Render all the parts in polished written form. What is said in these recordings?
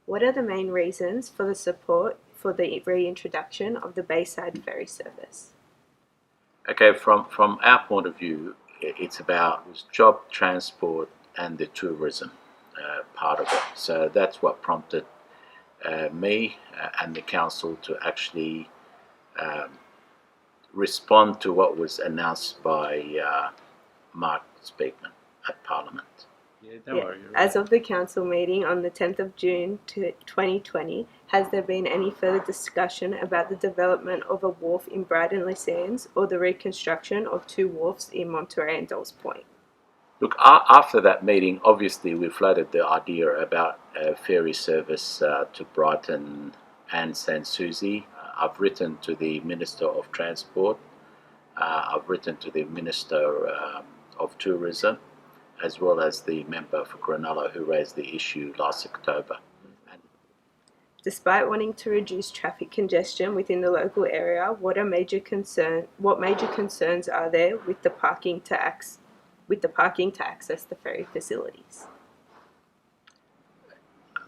What are the main reasons for the support for the reintroduction of the Bayside ferry service? Okay, from our point of view, it's about job transport and the tourism part of it. So that's what prompted me and the council to actually um, respond to what was announced by Mark Speakman at Parliament. Yeah, don't Yeah. worry. You're As right. of the council meeting on the 10th of June 2020, has there been any further discussion about the development of a wharf in Brighton Le Sands or the reconstruction of two wharfs in Monterey and Dulles Point? Look, after that meeting, obviously we floated the idea about a ferry service to Brighton and Souci. I've written to the Minister of Transport. I've written to the Minister of Tourism, as well as the member for Kurnell who raised the issue last October. Despite wanting to reduce traffic congestion within the local area, what major concerns are there with the parking to access the ferry facilities?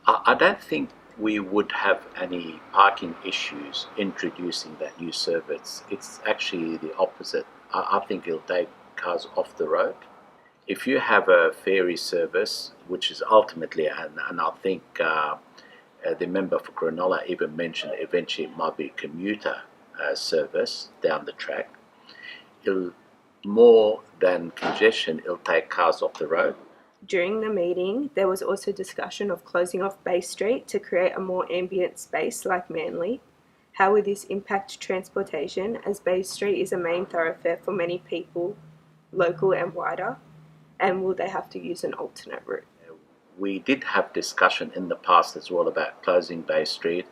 I don't think we would have any parking issues introducing that new service. It's actually the opposite. I think it'll take cars off the road. If you have a ferry service, which is ultimately, and I think the member for Cronulla even mentioned eventually it might be a commuter service down the track, it'll more than congestion, it'll take cars off the road. During the meeting, there was also discussion of closing off Bay Street to create a more ambient space like Manly. How will this impact transportation, as Bay Street is a main thoroughfare for many people, local and wider, and will they have to use an alternate route? We did have discussion in the past as well about closing Bay Street,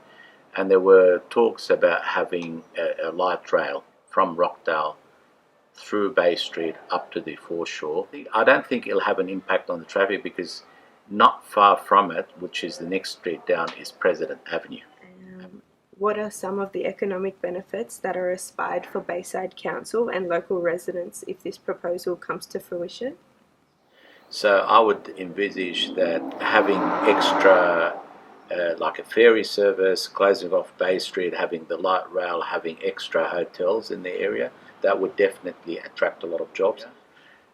and there were talks about having a light rail from Rockdale through Bay Street up to the foreshore. I don't think it'll have an impact on the traffic because not far from it, which is the next street down, is President Avenue. What are some of the economic benefits that are aspired for Bayside Council and local residents if this proposal comes to fruition? So I would envisage that having extra, like a ferry service, closing off Bay Street, having the light rail, having extra hotels in the area, that would definitely attract a lot of jobs.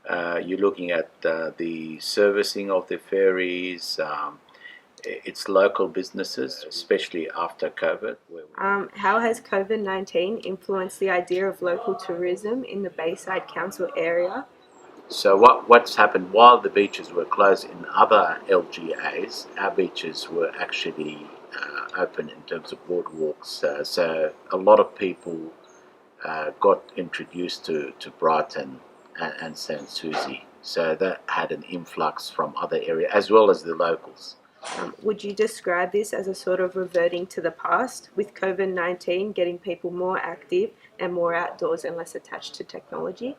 You're looking at the servicing of the ferries. It's local businesses, especially after COVID. How has COVID-19 influenced the idea of local tourism in the Bayside Council area? So what's happened while the beaches were closed in other LGAs, our beaches were actually open in terms of boardwalks. So a lot of people got introduced to Brighton and Souci. So that had an influx from other areas as well as the locals. Would you describe this as a sort of reverting to the past, with COVID-19 getting people more active and more outdoors and less attached to technology?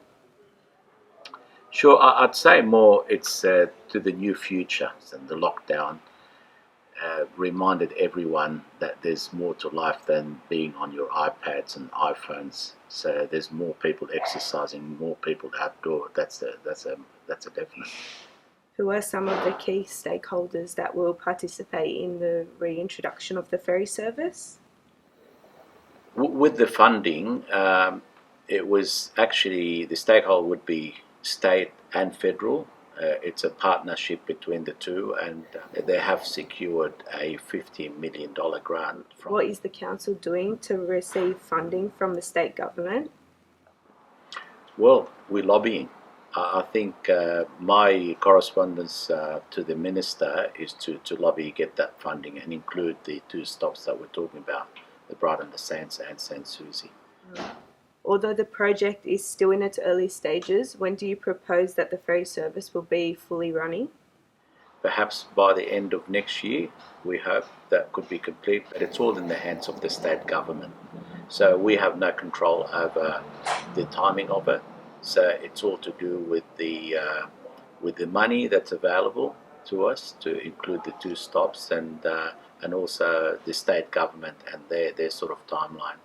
Sure, I'd say more it's to the new future. And the lockdown reminded everyone that there's more to life than being on your iPads and iPhones. So there's more people exercising, more people outdoor. That's a definite. Who are some of the key stakeholders that will participate in the reintroduction of the ferry service? With the funding, it was actually the stakeholder would be state and federal. It's a partnership between the two, and they have secured a $50 million grant. What is the council doing to receive funding from the state government? Well, we're lobbying. I think my correspondence to the minister is to lobby get that funding and include the two stops that we're talking about, the Brighton Le Sands and Souci. Although the project is still in its early stages, when do you propose that the ferry service will be fully running? Perhaps by the end of next year, we hope that could be complete, but it's all in the hands of the state government. So we have no control over the timing of it. So it's all to do with the money that's available to us to include the two stops and also the state government and their sort of timeline.